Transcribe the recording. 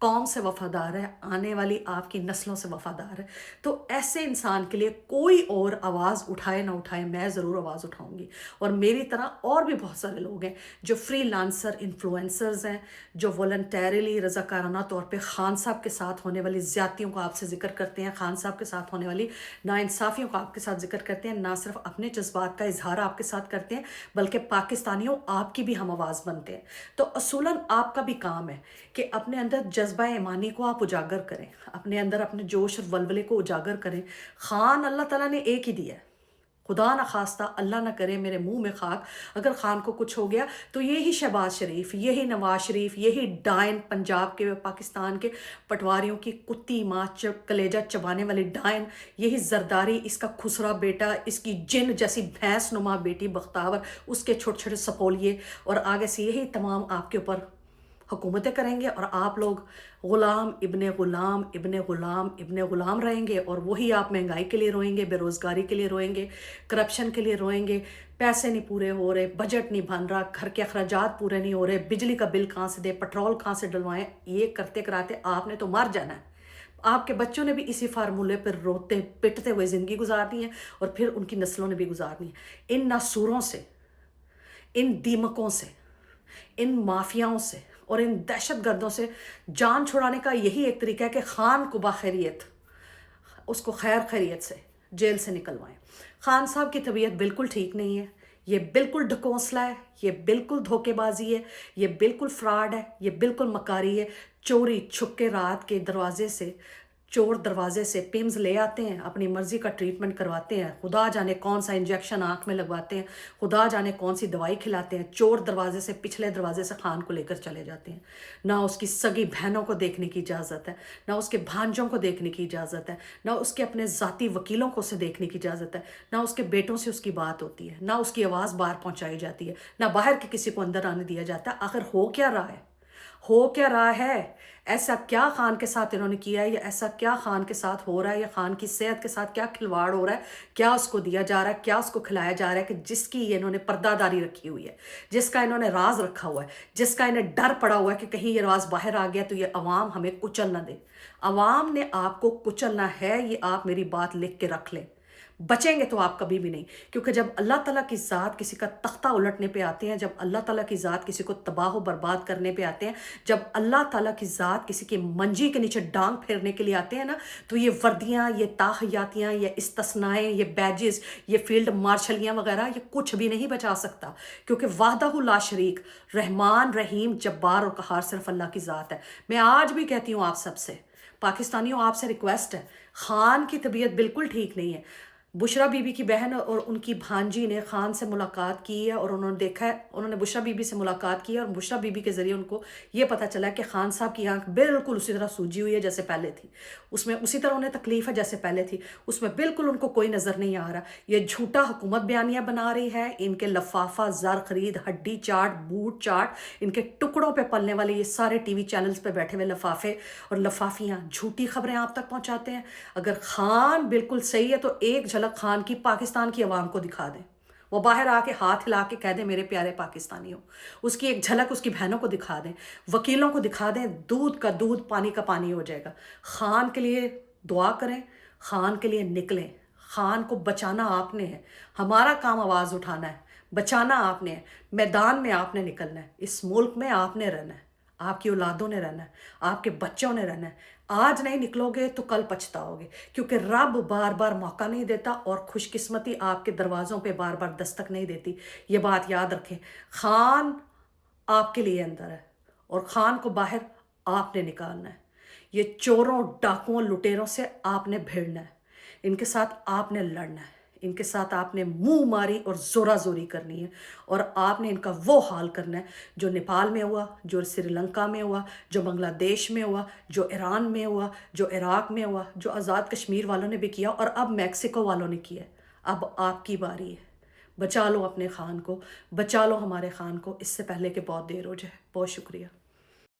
قوم سے وفادار ہے، آنے والی آپ کی نسلوں سے وفادار ہے۔ تو ایسے انسان کے لیے کوئی اور آواز اٹھائے نہ اٹھائے، میں ضرور آواز اٹھاؤں گی۔ اور میری طرح اور بھی بہت سارے لوگ ہیں جو فری لانسر انفلوئنسرز ہیں، جو والنٹیرلی رضاکارانہ طور پہ خان صاحب کے ساتھ ہونے والی زیادتیوں کو آپ سے ذکر کرتے ہیں، خان صاحب کے ساتھ ہونے والی ناانصافیوں کو آپ کے ساتھ ذکر کرتے ہیں، نہ صرف اپنے جذبات کا اظہار آپ کے ساتھ کرتے ہیں بلکہ پاکستانیوں آپ کی بھی ہم آواز بنتے ہیں۔ تو اصولاً آپ کا بھی کام ہے کہ اپنے اندر جذبہ ایمانی کو آپ اجاگر کریں، اپنے اندر اپنے جوش اور ولولے کو اجاگر کریں۔ خان اللہ تعالیٰ نے ایک ہی دیا ہے، خدا نہ خواستہ اللہ نہ کرے میرے منہ میں خاک اگر خان کو کچھ ہو گیا تو یہی شہباز شریف، یہی نواز شریف، یہی ڈائن پنجاب کے پاکستان کے پٹواریوں کی کتی ماں کلیجہ چبانے والی ڈائن، یہی زرداری، اس کا خسرا بیٹا، اس کی جن جیسی بھینس نما بیٹی بختاور، اس کے چھوٹے چھوٹے سپولیے، اور آگے سے یہی تمام آپ کے اوپر حکومتیں کریں گے، اور آپ لوگ غلام ابن غلام ابن غلام ابن غلام رہیں گے، اور وہی آپ مہنگائی کے لیے روئیں گے، بے روزگاری کے لیے روئیں گے، کرپشن کے لیے روئیں گے، پیسے نہیں پورے ہو رہے، بجٹ نہیں بن رہا، گھر کے اخراجات پورے نہیں ہو رہے، بجلی کا بل کہاں سے دے، پٹرول کہاں سے ڈلوائیں۔ یہ کرتے کراتے آپ نے تو مر جانا ہے۔ آپ کے بچوں نے بھی اسی فارمولے پر روتے پٹتے ہوئے زندگی گزارنی ہے، اور پھر ان کی نسلوں نے بھی گزارنی ہے۔ ان ناسوروں سے، ان دیمکوں سے، ان مافیاؤں سے اور ان دہشت گردوں سے جان چھڑانے کا یہی ایک طریقہ ہے کہ خان کو باخیریت، اس کو خیر خیریت سے جیل سے نکلوائیں۔ خان صاحب کی طبیعت بالکل ٹھیک نہیں ہے، یہ بالکل ڈھکونسلا ہے، یہ بالکل دھوکے بازی ہے، یہ بالکل فراڈ ہے، یہ بالکل مکاری ہے۔ چوری چھپکے رات کے دروازے سے، چور دروازے سے پیمز لے آتے ہیں، اپنی مرضی کا ٹریٹمنٹ کرواتے ہیں، خدا جانے کون سا انجیکشن آنکھ میں لگواتے ہیں، خدا جانے کون سی دوائی کھلاتے ہیں، چور دروازے سے، پچھلے دروازے سے خان کو لے کر چلے جاتے ہیں۔ نہ اس کی سگی بہنوں کو دیکھنے کی اجازت ہے، نہ اس کے بھانجوں کو دیکھنے کی اجازت ہے، نہ اس کے اپنے ذاتی وکیلوں کو اسے دیکھنے کی اجازت ہے، نہ اس کے بیٹوں سے اس کی بات ہوتی ہے، نہ اس کی آواز باہر پہنچائی جاتی ہے، نہ باہر کے کسی کو اندر آنے دیا جاتا ہے۔ آخر ہو کیا رہا ہے؟ ہو کیا رہا ہے؟ ایسا کیا خان کے ساتھ انہوں نے کیا ہے، یا ایسا کیا خان کے ساتھ ہو رہا ہے، یا خان کی صحت کے ساتھ کیا کھلواڑ ہو رہا ہے، کیا اس کو دیا جا رہا ہے، کیا اس کو کھلایا جا رہا ہے کہ جس کی انہوں نے پردہ داری رکھی ہوئی ہے، جس کا انہوں نے راز رکھا ہوا ہے، جس کا انہیں ڈر پڑا ہوا ہے کہ کہیں یہ راز باہر آ گیا تو یہ عوام ہمیں کچل نہ دے۔ عوام نے آپ کو کچلنا ہے، یہ آپ میری بات لکھ کے رکھ لیں۔ بچیں گے تو آپ کبھی بھی نہیں، کیونکہ جب اللہ تعالیٰ کی ذات کسی کا تختہ الٹنے پہ آتے ہیں، جب اللہ تعالیٰ کی ذات کسی کو تباہ و برباد کرنے پہ آتے ہیں، جب اللہ تعالیٰ کی ذات کسی کی منجی کے نیچے ڈانگ پھیرنے کے لیے آتے ہیں نا، تو یہ وردیاں، یہ تاحیاتیاں، یہ استثنائیں، یہ بیجز، یہ فیلڈ مارشلیاں وغیرہ، یہ کچھ بھی نہیں بچا سکتا، کیونکہ وحدہ لا شریک، رحمان رحیم جبار اور قہار صرف اللہ کی ذات ہے۔ میں آج بھی کہتی ہوں آپ سب سے، پاکستانیوں آپ سے ریکویسٹ ہے، خان کی طبیعت بالکل ٹھیک نہیں ہے۔ بشرا بی بی کی بہن اور ان کی بھانجی نے خان سے ملاقات کی ہے، اور انہوں نے دیکھا ہے، انہوں نے بشرا بی بی سے ملاقات کی ہے، اور بشرا بی بی کے ذریعے ان کو یہ پتہ چلا ہے کہ خان صاحب کی آنکھ بالکل اسی طرح سوجی ہوئی ہے جیسے پہلے تھی، اس میں اسی طرح انہیں تکلیف ہے جیسے پہلے تھی، اس میں بالکل ان کو کوئی نظر نہیں آ رہا۔ یہ جھوٹا حکومت بیانیہ بنا رہی ہے، ان کے لفافہ، زر خرید، ہڈی چاٹ، بوٹ چاٹ، ان کے ٹکڑوں پہ پلنے والے یہ سارے ٹی وی چینلز پہ بیٹھے ہوئے لفافے اور لفافیاں جھوٹی خبریں آپ تک پہنچاتے ہیں۔ اگر خان بالکل صحیح ہے تو ایک جھلک خان کی پاکستان کی عوام کو دکھا دیں، وہ باہر آ کے ہاتھ ہلا کے کہہ دیں میرے پیارے پاکستانیوں، اس کی ایک جھلک اس کی بہنوں کو دکھا دیں، وکیلوں کو دکھا دیں، دودھ کا دودھ پانی کا پانی ہو جائے گا۔ خان کے لیے دعا کریں، خان کے لیے نکلیں، خان کو بچانا آپ نے ہے، ہمارا کام آواز اٹھانا ہے، بچانا آپ نے ہے، میدان میں آپ نے نکلنا ہے، اس ملک میں آپ نے رہنا ہے، آپ کی اولادوں نے رہنا ہے، آپ کے بچوں نے رہنا ہے۔ آج نہیں نکلو گے تو کل پچھتاؤ گے، کیونکہ رب بار بار موقع نہیں دیتا، اور خوش قسمتی آپ کے دروازوں پہ بار بار دستک نہیں دیتی۔ یہ بات یاد رکھیں، خان آپ کے لیے اندر ہے، اور خان کو باہر آپ نے نکالنا ہے۔ یہ چوروں، ڈاکوؤں، لٹیروں سے آپ نے بھیڑنا ہے، ان کے ساتھ آپ نے لڑنا ہے، ان کے ساتھ آپ نے منہ ماری اور زورا زوری کرنی ہے، اور آپ نے ان کا وہ حال کرنا ہے جو نیپال میں ہوا، جو سری لنکا میں ہوا، جو بنگلہ دیش میں ہوا، جو ایران میں ہوا، جو عراق میں ہوا، جو آزاد کشمیر والوں نے بھی کیا، اور اب میکسیکو والوں نے کیا ہے۔ اب آپ کی باری ہے، بچا لو اپنے خان کو، بچا لو ہمارے خان کو، اس سے پہلے کہ بہت دیر ہو جائے۔ بہت شکریہ۔